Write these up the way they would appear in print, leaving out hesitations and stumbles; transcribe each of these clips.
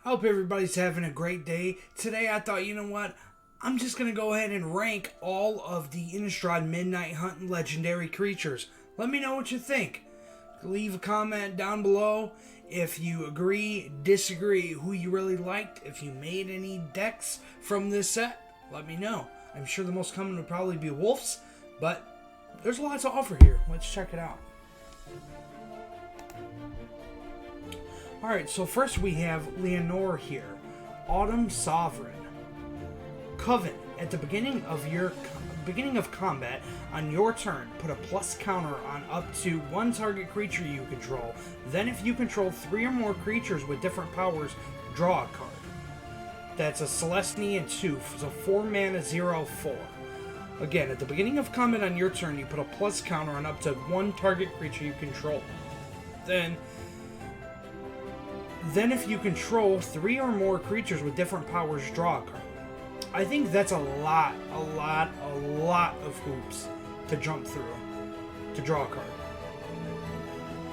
Hope everybody's having a great day. Today I thought, you know what? I'm just going to go ahead and rank all of the Innistrad Midnight Hunt and Legendary creatures. Let me know what you think. Leave a comment down below if you agree, disagree, who you really liked, if you made any decks from this set. Let me know. I'm sure the most common would probably be wolves, but there's a lot to offer here. Let's check it out. Alright, so first we have Leonore here. Autumn Sovereign. Coven. At the beginning of combat, on your turn, put a plus counter on up to one target creature you control. Then if you control 3 or more creatures with different powers, draw a card. That's a Celestine 2, so 4 mana, 0/4. Again, at the beginning of combat on your turn, you put a plus counter on up to one target creature you control. Then if you control 3 or more creatures with different powers, draw a card. I think that's a lot of hoops to jump through to draw a card.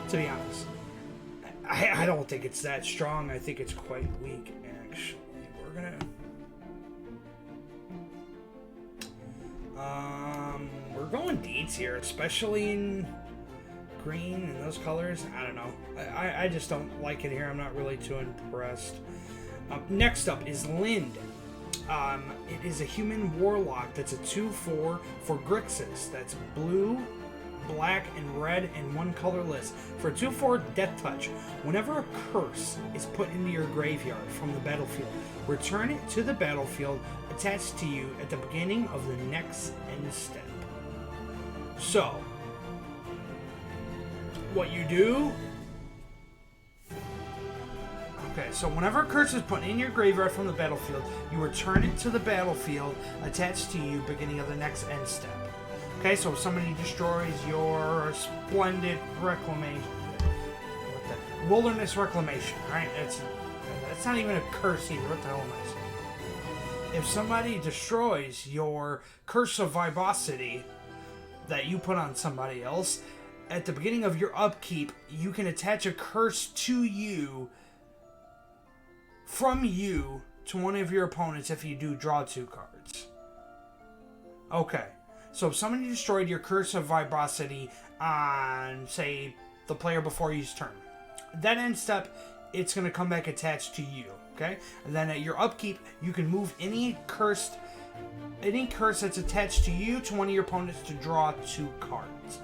To be honest. I don't think it's that strong. I think it's quite weak, actually. We're going deets here, especially in green and those colors. I don't know. I just don't like it here. I'm not really too impressed. Next up is Lind. It is a human warlock that's a 2/4 for Grixis. That's blue, black, and red, and 1 colorless. For a 2/4 Death Touch, whenever a curse is put into your graveyard from the battlefield, return it to the battlefield attached to you at the beginning of the next end step. So, what you do... Okay, so whenever a curse is put in your graveyard from the battlefield, you return it to the battlefield attached to you beginning of the next end step. Okay, so if somebody destroys your Splendid Reclamation, Wilderness Reclamation, right? That's not even a curse either. What the hell am I saying? If somebody destroys your Curse of Vibosity that you put on somebody else, at the beginning of your upkeep, you can attach a curse to you from you to one of your opponents if you do draw 2 cards. Okay, so if somebody destroyed your Curse of Vibosity on, say, the player before you's turn, that end step, it's going to come back attached to you, okay? And then at your upkeep, you can move any curse that's attached to you to one of your opponents to draw 2 cards.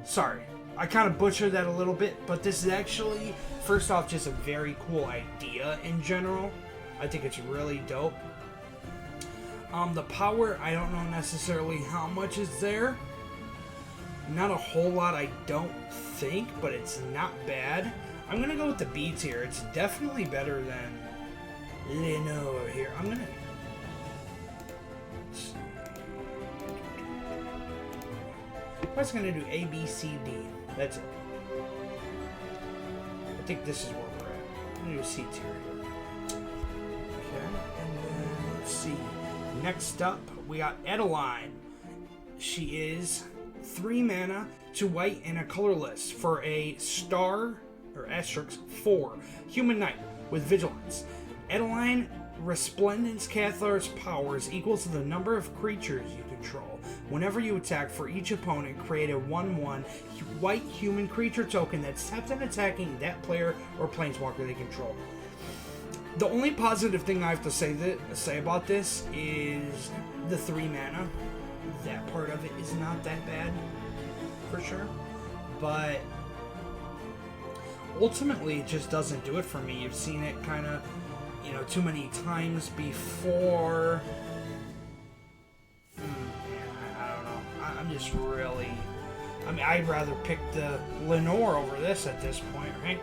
Sorry, I kind of butchered that a little bit, but this is actually, first off, just a very cool idea in general. I think it's really dope. The power, I don't know necessarily how much is there. Not a whole lot, I don't think, but it's not bad. I'm going to go with the beats here. It's definitely better than Lenore here. I'm going to... What's going to do? A, B, C, D. That's it. I think this is where we're at. I'm going to do C tier here. Okay, and then let's see. Next up, we got Adeline. She is 3 mana, 2 white, and a colorless for a star, or asterisk, 4. Human Knight with Vigilance. Adeline Resplendence Cathar's powers equal to the number of creatures you control. Whenever you attack for each opponent, create a 1/1 white human creature token that's tapped and attacking that player or planeswalker they control. The only positive thing I have to say about this is the 3 mana. That part of it is not that bad, for sure. But ultimately, it just doesn't do it for me. You've seen it kind of, too many times before. I don't know. I'm just really... I'd rather pick the Lenore over this at this point, right?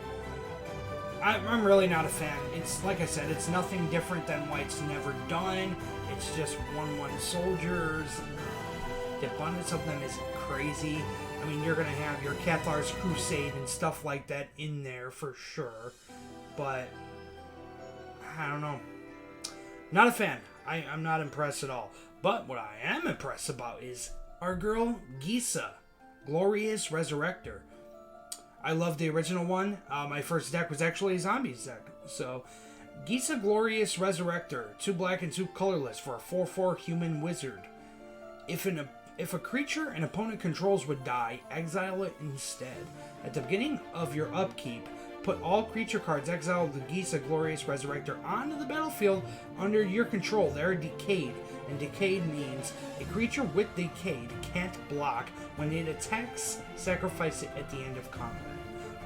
I'm really not a fan. It's, like I said, it's nothing different than White's never done. It's just 1/1 soldiers. The abundance of them is crazy. You're going to have your Cathar's Crusade and stuff like that in there for sure. But, I don't know. Not a fan. I'm not impressed at all. But what I am impressed about is our girl Gisa, Glorious Resurrector. I love the original one. My first deck was actually a Zombies deck. So Gisa Glorious Resurrector, 2 black and 2 colorless for a 4/4 human wizard. If a creature an opponent controls would die, exile it instead. At the beginning of your upkeep, put all creature cards exiled with Gisa Glorious Resurrector onto the battlefield under your control. They are decayed, and decayed means a creature with decayed can't block when it attacks. Sacrifice it at the end of combat.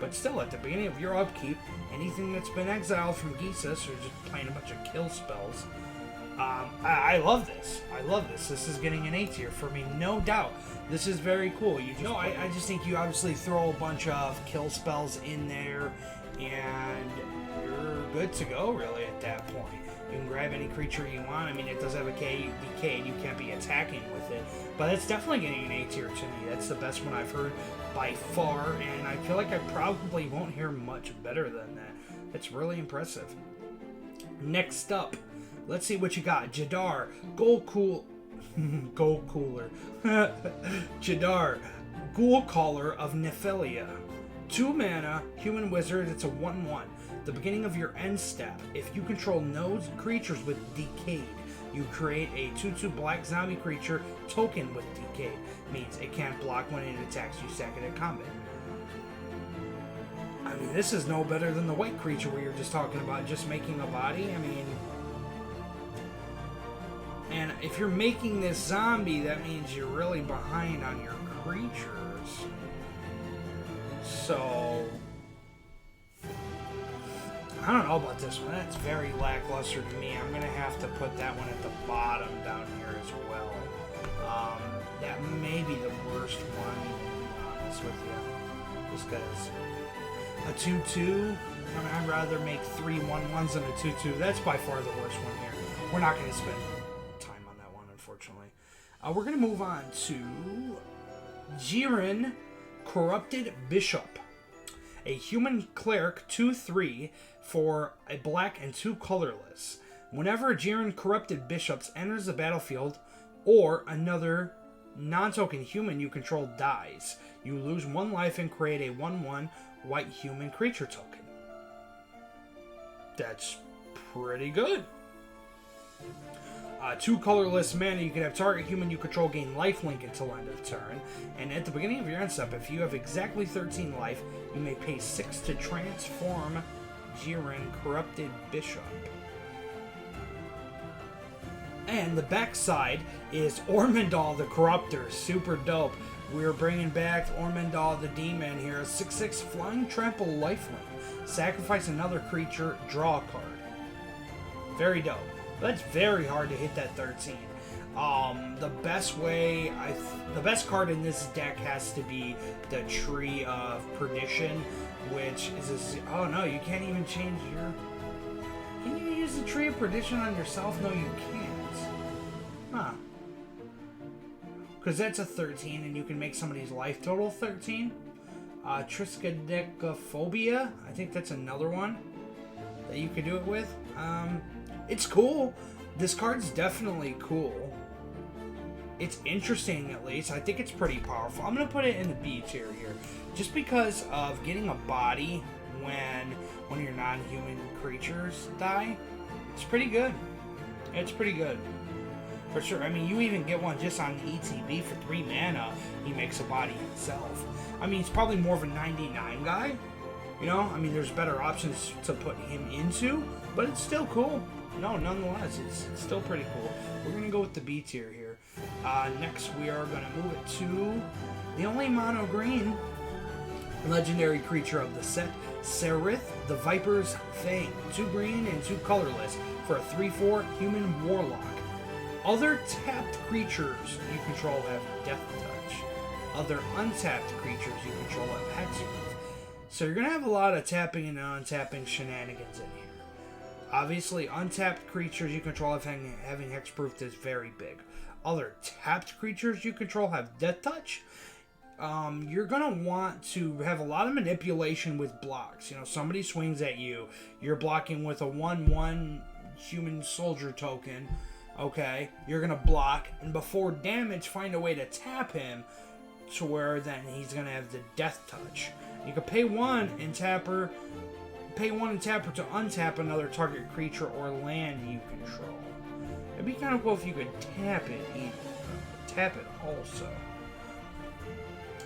But still, at the beginning of your upkeep, anything that's been exiled from Gisa, so you're just playing a bunch of kill spells. I love this. I love this. This is getting an A tier for me, no doubt. This is very cool. I just think you obviously throw a bunch of kill spells in there, and you're good to go, really, at that point. You can grab any creature you want. I mean, it does have a decayed. You can't be attacking with it. But it's definitely getting an A tier to me. That's the best one I've heard by far, and I feel like I probably won't hear much better than that. It's really impressive. Next up, let's see what you got. Jadar, Gold Cooler. Jadar, Ghoul Caller of Nephilia. 2 mana, human wizard, it's a 1/1. The beginning of your end step, if you control no creatures with decayed, you create a 2/2 black zombie creature token with decayed. Means it can't block when it attacks you, sack it at combat. I mean, this is no better than the white creature we were just talking about, just making a body. I mean, and if you're making this zombie, that means you're really behind on your creatures. So, I don't know about this one. That's very lackluster to me. I'm going to have to put that one at the bottom down here as well. That may be the worst one, to be honest with you. Just because a 2/2, I mean, I'd rather make 3 1/1s than a 2/2. That's by far the worst one here. We're not going to spend time on that one, unfortunately. We're going to move on to Jiren, Corrupted Bishop. A human cleric, 2/3, for a black and 2 colorless. Whenever Jiren Corrupted Bishops enters the battlefield, or another non-token human you control dies, you lose 1 life and create a 1/1 white human creature token. That's pretty good. 2 colorless mana, you can have target human you control gain lifelink until end of turn. And at the beginning of your end step, if you have exactly 13 life, you may pay 6 to transform Jiren Corrupted Bishop. And the backside is Ormondal the Corruptor. Super dope. We're bringing back Ormondal the Demon here. 6/6 Flying Trample lifelink. Sacrifice another creature, draw a card. Very dope. That's very hard to hit that 13. The best card in this deck has to be the Tree of Perdition, which is oh no, you can't even change your. Can you use the Tree of Perdition on yourself? No, you can't. Huh? Because that's a 13, and you can make somebody's life total 13. Triskaidekaphobia, I think that's another one that you could do it with. It's cool. This card's definitely cool. It's interesting, at least. I think it's pretty powerful. I'm going to put it in the B tier here. Just because of getting a body when one of your non-human creatures die. It's pretty good. It's pretty good. For sure. I mean, you even get one just on ETB for 3 mana. He makes a body himself. I mean, he's probably more of a 99 guy. You know? I mean, there's better options to put him into. But it's still cool. No, nonetheless, it's still pretty cool. We're going to go with the B tier here. Next, we are going to move it to the only mono green legendary creature of the set, Serith the Viper's Fang. 2 green and 2 colorless for a 3/4 human warlock. Other tapped creatures you control have Death Touch. Other untapped creatures you control have Hexproof. So you're going to have a lot of tapping and untapping shenanigans in here. Obviously, untapped creatures you control having Hexproof is very big. Other tapped creatures you control have Death Touch. You're going to want to have a lot of manipulation with blocks. You know, somebody swings at you. You're blocking with a 1/1 human soldier token. Okay, you're going to block, and before damage, find a way to tap him to where then he's going to have the Death Touch. You can pay 1 and pay 1 and tap to untap another target creature or land you control. It'd be kind of cool if you could tap it also.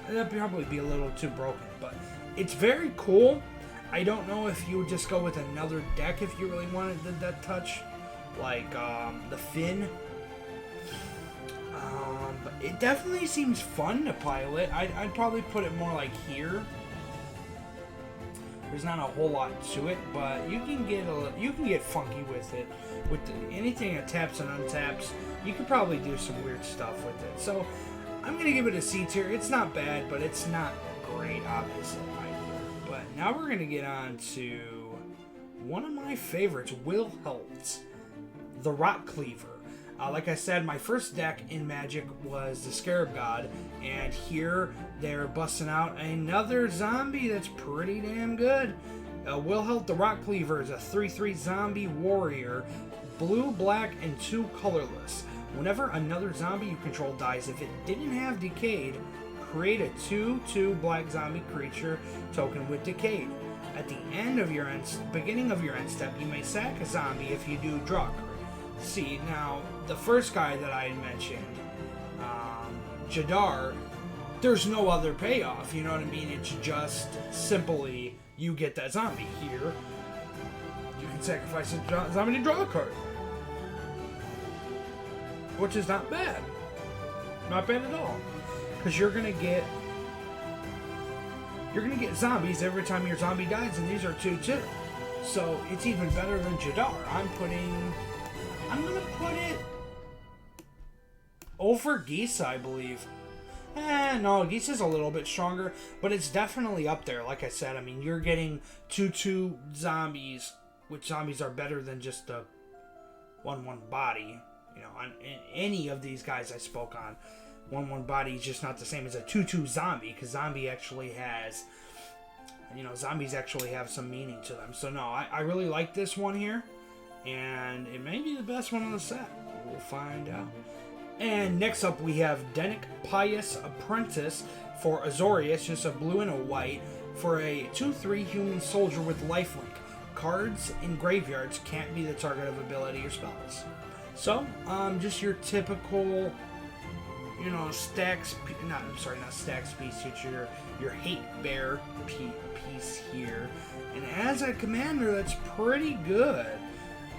That'd probably be a little too broken, but it's very cool. I don't know if you would just go with another deck if you really wanted that touch, like the Finn. But it definitely seems fun to pilot. I'd probably put it more like here. There's not a whole lot to it, but you can get funky with it. With anything that taps and untaps, you could probably do some weird stuff with it. So I'm gonna give it a C tier. It's not bad, but it's not great, obviously either. But now we're gonna get on to one of my favorites, Wilhelt, the Rock Cleaver. Like I said, my first deck in Magic was the Scarab God, and here they're busting out another zombie that's pretty damn good. Wilhelt the Rock Cleaver is a 3/3 zombie warrior, blue, black, and 2 colorless. Whenever another zombie you control dies, if it didn't have Decayed, create a 2/2 black zombie creature token with Decayed. At the beginning of your end step, you may sack a zombie. If you do, draw a card. See, now, the first guy that I had mentioned, Jadar, there's no other payoff, you know what I mean? It's just simply, you get that zombie here. You can sacrifice a zombie to draw a card. Which is not bad. Not bad at all. Because you're gonna get zombies every time your zombie dies, and these are 2/2. So, it's even better than Jadar. I'm gonna put it over Gisa, I believe. No, Gisa's a little bit stronger, but it's definitely up there. Like I said, I mean, you're getting 2/2 zombies, which zombies are better than just a 1/1 body. You know, on any of these guys I spoke on, 1/1 body is just not the same as a 2/2 zombie, because zombie actually has, zombies actually have some meaning to them. So no, I really like this one here. And it may be the best one on the set. We'll find out. And next up we have Denic Pious Apprentice for Azorius, just a blue and a white, for a 2/3 human soldier with lifelink. Cards in graveyards can't be the target of ability or spells. So, just your typical, not stacks piece. It's your hate bear piece here. And as a commander, that's pretty good.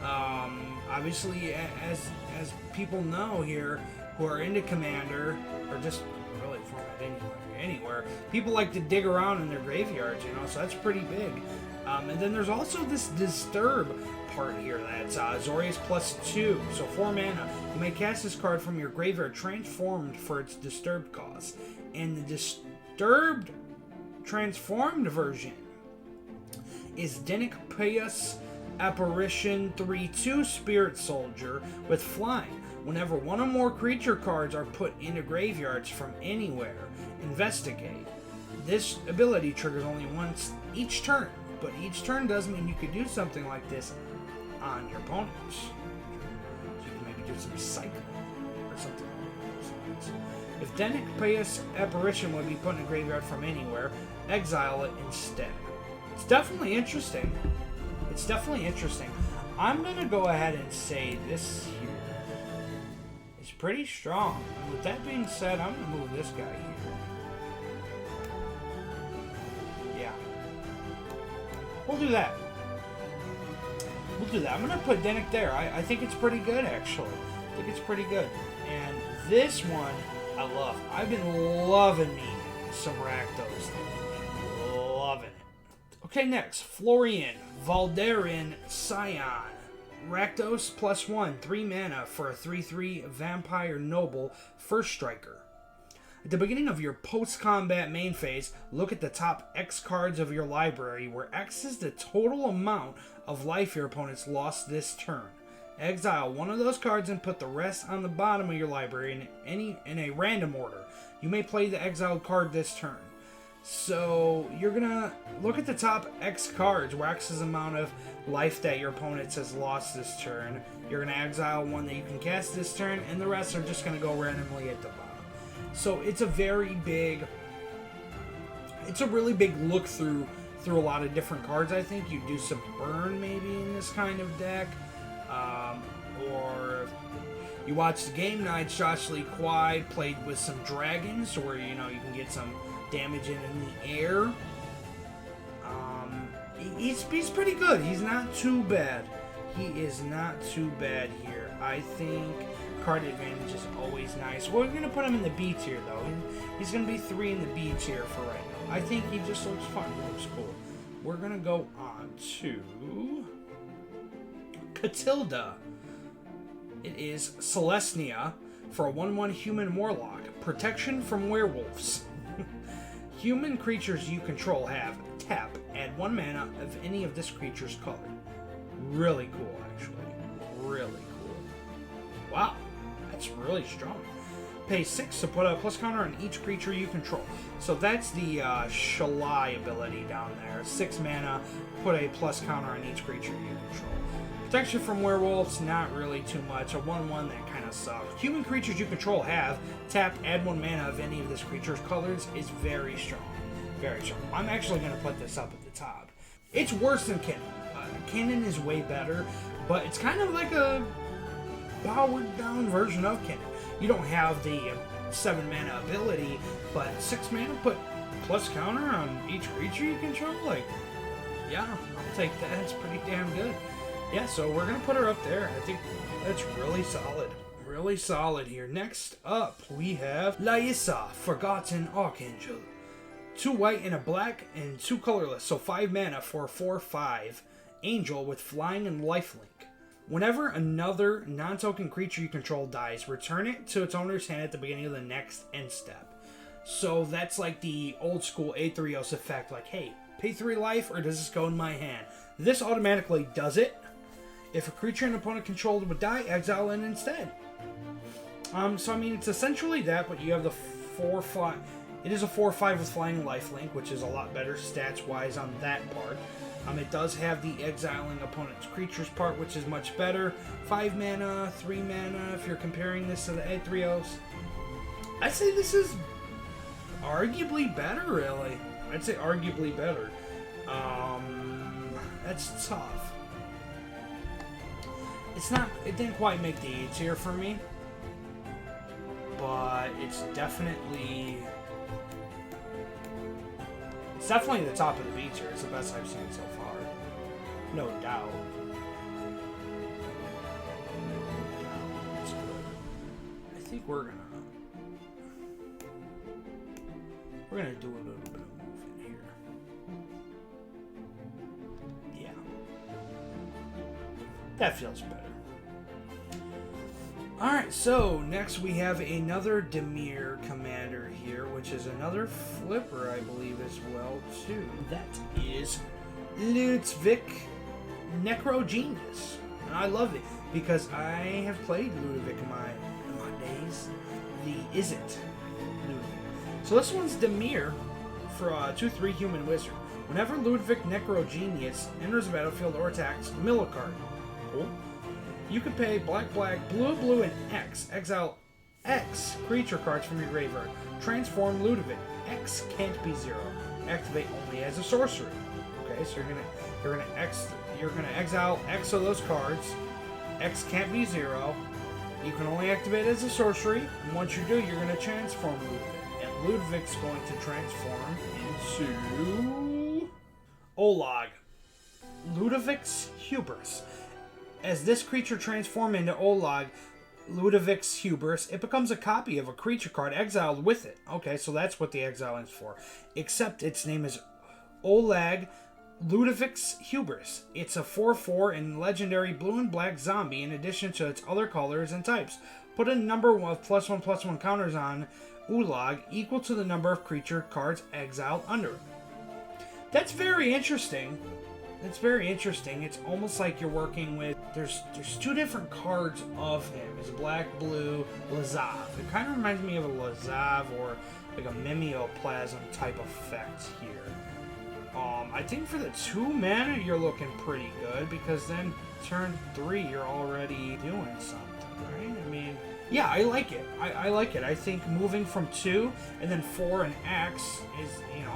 Obviously, as people know here who are into Commander, or just really format anywhere, people like to dig around in their graveyards, so that's pretty big. And then there's also this Disturb part here. That's Azorius +2, so 4 mana. You may cast this card from your graveyard transformed for its Disturbed cost. And the Disturbed transformed version is Denic Pious Apparition 3/2 Spirit Soldier with flying. Whenever one or more creature cards are put into graveyards from anywhere, investigate. This ability triggers only once each turn, but each turn does mean you could do something like this on your opponents. So you can maybe do some cycling or something like those lines. If Denic Pious Apparition would be put in a graveyard from anywhere, exile it instead. It's definitely interesting. I'm going to go ahead and say this here is pretty strong. And with that being said, I'm going to move this guy here. Yeah. We'll do that. I'm going to put Denic there. I think it's pretty good, actually. And this one, I love. I've been loving me some Rakdos. Loving it. Okay, next. Florian Valderin Scion. Rakdos +1, 3 mana for a 3/3 Vampire Noble First Striker. At the beginning of your post-combat main phase, look at the top X cards of your library, where X is the total amount of life your opponents lost this turn. Exile one of those cards and put the rest on the bottom of your library in a random order. You may play the exiled card this turn. So you're gonna look at the top X cards, where X is the amount of life that your opponent has lost this turn. You're gonna exile one that you can cast this turn, and the rest are just gonna go randomly at the bottom. So it's a really big look through through a lot of different cards, I think. You do some burn maybe in this kind of deck. Or you watch the game nights, Josh Lee Kwai played with some dragons where, you know, you can get some damage in the air. He's pretty good. He's not too bad. He is not too bad here. I think card advantage is always nice. We're going to put him in the B tier, though. He's going to be 3 in the B tier for right now. I think he just looks fun. He looks cool. We're going to go on to Catilda. It is Celestia for a 1/1 human warlock. Protection from werewolves. Human creatures you control have tap, add 1 mana of any of this creature's color. Really cool, actually. Really cool. Wow, that's really strong. Pay 6 to put a plus counter on each creature you control. So that's the Shalai ability down there. 6 mana, put a plus counter on each creature you control. Protection from werewolves, not really too much. A 1/1 that kind of sucks. Human creatures you control have tap, add 1 mana of any of this creature's colors is very strong. Very strong. I'm actually going to put this up at the top. It's worse than Kinnan. Kinnan is way better, but it's kind of like a powered down version of Kinnan. You don't have the 7 mana ability, but 6 mana put plus counter on each creature you control. Like, yeah, I'll take that. It's pretty damn good. Yeah, so we're going to put her up there. I think that's really solid. Really solid here. Next up, we have Laissa, Forgotten Archangel. 2 white and a black and 2 colorless, so 5 mana for a 4/5 angel with flying and lifelink. Whenever another non-token creature you control dies, return it to its owner's hand at the beginning of the next end step. So that's like the old school Aetherios effect, like, hey, pay 3 life or does this go in my hand? This automatically does it. If a creature an opponent controlled would die, exile it instead. So I mean, it's essentially that, but you have the 4/5. It is a 4/5 with flying and lifelink, which is a lot better stats-wise on that part. It does have the exiling opponent's creatures part, which is much better. 5 mana, 3 mana, if you're comparing this to the Aetherios. I'd say this is arguably better, really. I'd say arguably better. That's tough. It didn't quite make the A tier for me. But it's definitely the top of the B tier. It's the best I've seen so far. No doubt. It's good. I think we're gonna do a little bit of movement here. Yeah. That feels better. Alright, so next we have another Dimir commander here, which is another flipper, I believe, as well, too. That is Ludwig Necrogenius. And I love it, because I have played Ludwig in my days. The Is It Ludwig. So this one's Dimir for a 2/3 human wizard. Whenever Ludwig Necrogenius enters the battlefield or attacks, mill a card. Cool. You can pay black, blue, and X. Exile X creature cards from your graveyard. Transform Ludwig. X can't be 0. Activate only as a sorcery. Okay, so you're gonna exile X of those cards. X can't be 0. You can only activate as a sorcery. And once you do, you're gonna transform Ludwig. And Ludwig's going to transform into Olag. Ludwig's Hubris. As this creature transforms into Olag, Ludwig's Hubris, it becomes a copy of a creature card exiled with it. Okay, so that's what the exiling is for. Except its name is Olag Ludwig's Hubris. It's a 4/4 and legendary blue and black zombie in addition to its other colors and types. Put a number of +1/+1 counters on Olag equal to the number of creature cards exiled under it. That's very interesting. It's very interesting. It's almost like you're working with... There's 2 different cards of him. It's black, blue, Lazav. It kind of reminds me of a Lazav or like a Mimeoplasm type effect here. I think for the 2 mana, you're looking pretty good because then turn 3, you're already doing something, right? I mean, yeah, I like it. I like it. I think moving from 2 and then 4 and X is,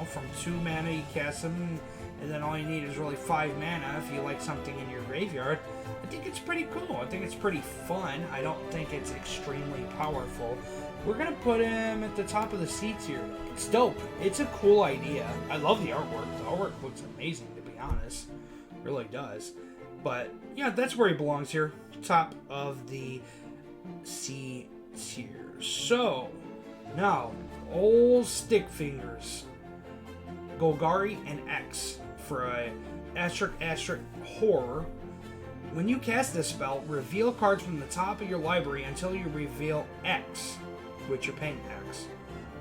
from 2 mana, you cast him and then all you need is really 5 mana if you like something in your graveyard. I think it's pretty cool. I think it's pretty fun. I don't think it's extremely powerful. We're going to put him at the top of the seats here. It's dope. It's a cool idea. I love the artwork. The artwork looks amazing, to be honest. It really does. But, yeah, that's where he belongs here. Top of the C tier. So, now, old stick fingers. Golgari and X for a asterisk horror. When you cast this spell, reveal cards from the top of your library until you reveal X, which you're paying X,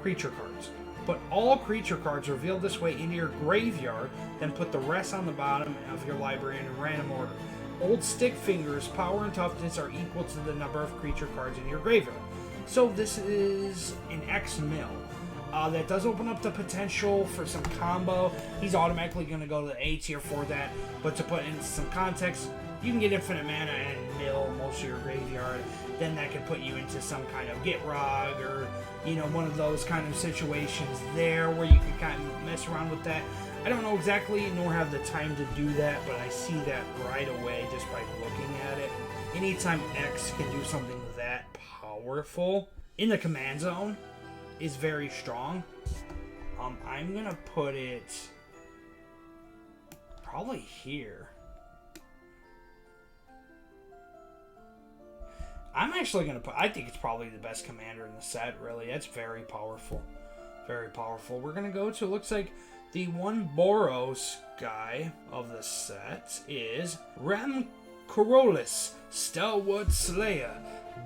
creature cards. Put all creature cards revealed this way into your graveyard, then put the rest on the bottom of your library in a random order. Old stick fingers, power and toughness are equal to the number of creature cards in your graveyard. So this is an X mill. That does open up the potential for some combo. He's automatically going to go to the A tier for that. But to put in some context, you can get infinite mana and mill most of your graveyard. Then that could put you into some kind of get rog or, one of those kind of situations there where you can kind of mess around with that. I don't know exactly nor have the time to do that, but I see that right away just by looking at it. Anytime X can do something that powerful in the command zone is very strong. I'm going to put it probably here. I'm actually going to put... I think it's probably the best commander in the set, really. It's very powerful. Very powerful. We're going to go to... Looks like the one Boros guy of the set is Ram Korolis, Stalwart Slayer.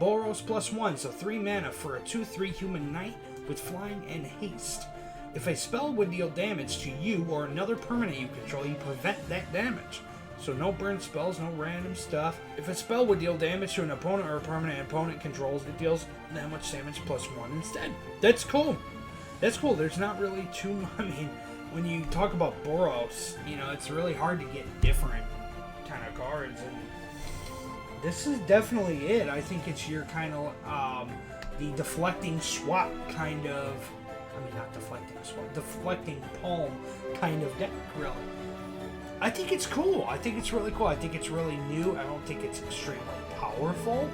Boros +1, so 3 mana for a 2/3 human knight with flying and haste. If a spell would deal damage to you or another permanent you control, you prevent that damage. So no burn spells, no random stuff. If a spell would deal damage to an opponent or a permanent opponent controls, it deals that much damage +1 instead. That's cool. That's cool. There's not really too much. I mean, when you talk about Boros, it's really hard to get different kind of cards. And this is definitely it. I think it's your kind of, the deflecting swap kind of, not deflecting swap, deflecting palm kind of deck, really. I think it's cool. I think it's really cool. I think it's really new. I don't think it's extremely powerful,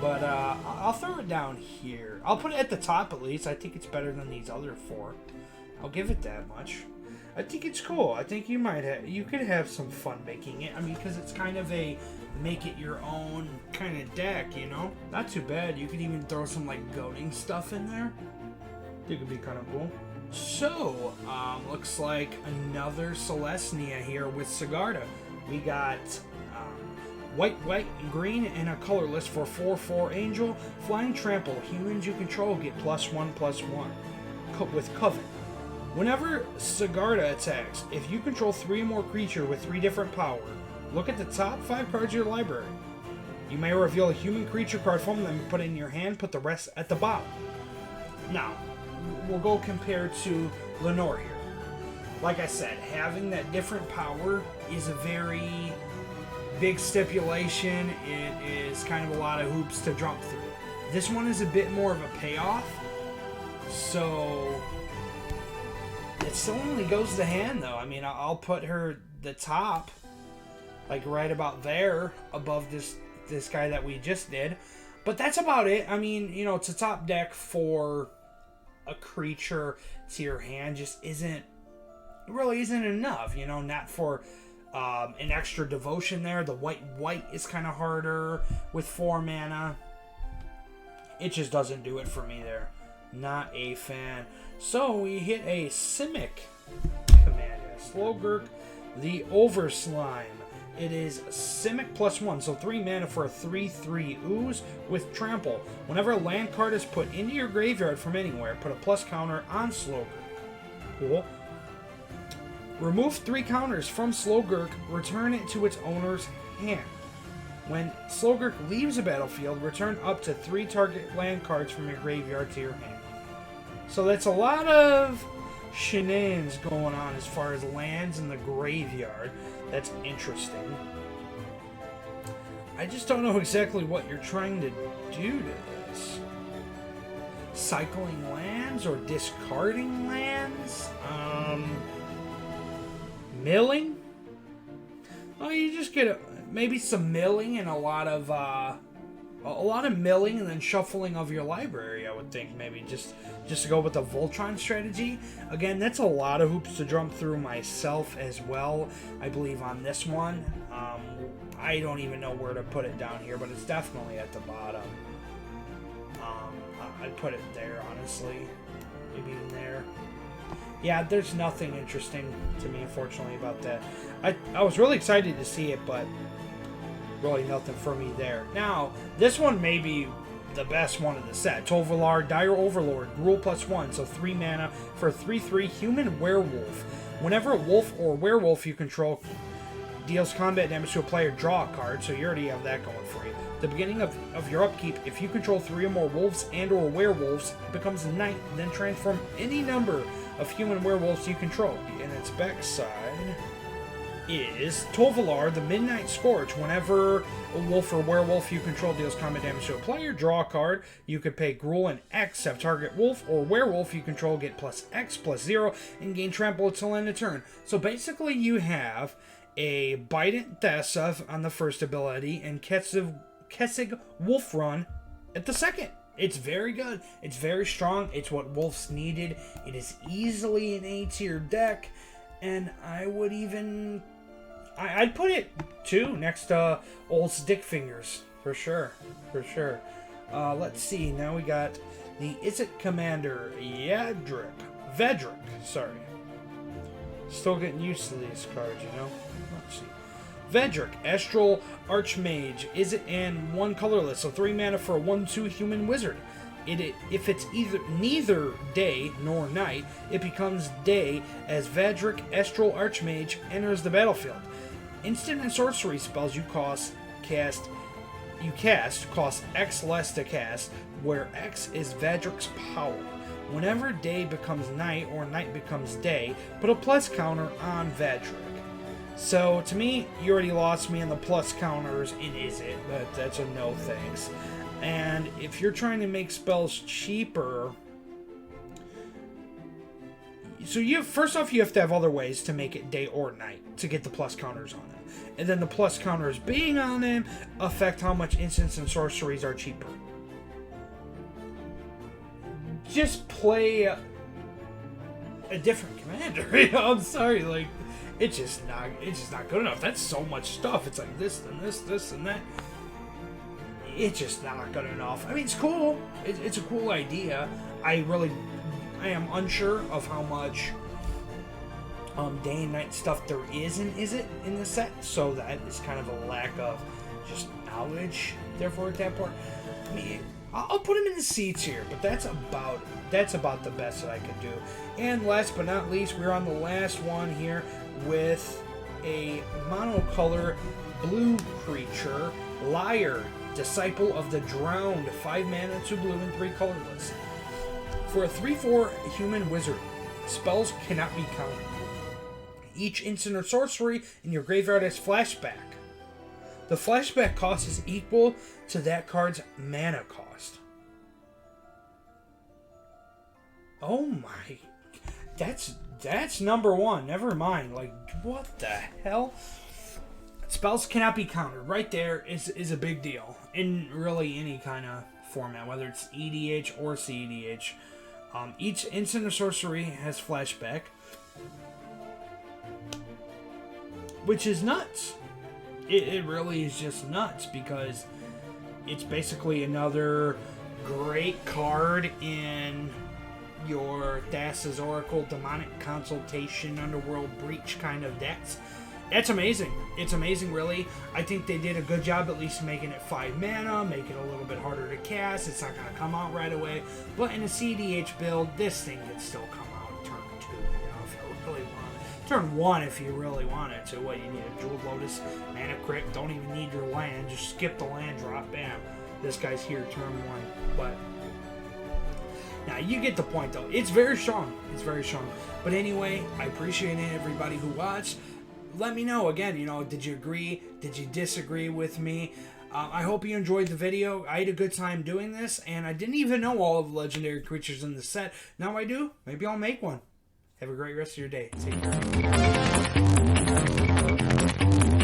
but I'll throw it down here. I'll put it at the top at least. I think it's better than these other 4. I'll give it that much. I think it's cool. I think you could have some fun making it. Because it's kind of a make it your own kind of deck, Not too bad. You could even throw some goading stuff in there. I think it'd be kind of cool. So, looks like another Celestia here with Sigarda. We got white, and green, and a colorless for 4/4 Angel. Flying Trample. Humans you control get +1/+1 with Coven. Whenever Sigarda attacks, if you control 3 or more creatures with 3 different power, look at the top 5 cards of your library. You may reveal a human creature card from them and put it in your hand, put the rest at the bottom. Now, we'll go compared to Lenore here. Like I said, having that different power is a very big stipulation. It is kind of a lot of hoops to jump through. This one is a bit more of a payoff, so it still only goes to hand, though. I'll put her the top, right about there, above this guy that we just did. But that's about it. It's a top deck for a creature to your hand just isn't enough, not for an extra devotion there. The white is kind of harder with 4 mana. It just doesn't do it for me there. Not a fan. So we hit a Simic command. Slogurk, the Overslime. It is Simic +1, so 3 mana for a 3/3 ooze with Trample. Whenever a land card is put into your graveyard from anywhere, put a plus counter on Slogurk. Cool. Remove 3 counters from Slogurk, return it to its owner's hand. When Slogurk leaves the battlefield, return up to 3 target land cards from your graveyard to your hand. So that's a lot of shenanigans going on as far as lands in the graveyard. That's interesting. I just don't know exactly what you're trying to do to this. Cycling lands or discarding lands? Milling? Oh, you just get maybe some milling and a lot of milling and then shuffling of your library. I would think maybe just to go with the Voltron strategy. Again, that's a lot of hoops to jump through myself as well. I believe on this one, I don't even know where to put it down here, but it's definitely at the bottom. I'd put it there, honestly. Maybe even there. Yeah, there's nothing interesting to me, unfortunately, about that. I was really excited to see it, but really nothing for me there. Now, this one may be the best one of the set. Tovolar, Dire Overlord, Rule +1, so 3 mana for a 3/3 human werewolf. Whenever a wolf or werewolf you control deals combat damage to a player, draw a card, so you already have that going for you. The beginning of your upkeep, if you control 3 or more wolves and or werewolves, it becomes a knight, then transform any number of human werewolves you control. And its backside is Tovolar, the Midnight Scourge. Whenever a wolf or werewolf you control deals combat damage to a player, draw a card. You could pay Gruul and X, have target wolf or werewolf you control get +X/+0, and gain trample until end of turn. So basically you have a Bident Thassav on the first ability and Kessig Wolf Run at the second. It's very good. It's very strong. It's what Wolves needed. It is easily an A-tier deck, and I would even... I'd put it, too, next to old Stick Fingers, for sure. For sure. Let's see. Now we got the Izzet Commander, Vedrick, sorry. Still getting used to these cards, you know? Let's see. Vedrick, Astral Archmage, Izzet and 1 colorless, so 3 mana for a 1/2 human wizard. If it's neither day nor night, it becomes day as Vedrick, Astral Archmage enters the battlefield. Instant and sorcery spells you cast cost X less to cast, where X is Vedrick's power. Whenever day becomes night or night becomes day, put a plus counter on Vedrick. So, to me, you already lost me on the plus counters in Izzet, but that's a no thanks. And if you're trying to make spells cheaper... So, first off, you have to have other ways to make it day or night to get the plus counters on them. And then the plus counters being on them affect how much instants and sorceries are cheaper. Just play a different commander. I'm sorry, like... It's just not good enough. That's so much stuff. It's like this and this and that. It's just not good enough. I mean, it's cool. It's a cool idea. I am unsure of how much day and night stuff there is in the set. So that is kind of a lack of just knowledge. Therefore, at that part, I mean, I'll put him in the C tier, but that's about the best that I could do. And last but not least, we're on the last one here with a monocolor blue creature, Liar, Disciple of the Drowned, 5 mana, 2 blue, and 3 colorless. For a 3/4 human wizard, spells cannot be countered. Each instant or sorcery in your graveyard has flashback. The flashback cost is equal to that card's mana cost. Oh my... That's number one. Never mind. Like, what the hell? Spells cannot be countered. Right there is a big deal. In really any kind of format, whether it's EDH or CEDH. Each instant or sorcery has flashback. Which is nuts. It really is just nuts, because it's basically another great card in your Thassa's Oracle, Demonic Consultation, Underworld Breach kind of decks. That's amazing. It's amazing, really. I think they did a good job at least making it 5 mana, make it a little bit harder to cast. It's not going to come out right away. But in a CDH build, this thing can still come out turn 2, if you really want it. Turn 1 if you really want it to. What, you need a Jeweled Lotus, Mana Crypt, don't even need your land. Just skip the land drop, bam. This guy's here turn 1. But... now, you get the point, though. It's very strong. It's very strong. But anyway, I appreciate everybody who watched. Let me know, again, did you agree? Did you disagree with me? I hope you enjoyed the video. I had a good time doing this, and I didn't even know all of the legendary creatures in the set. Now I do. Maybe I'll make one. Have a great rest of your day. Take care.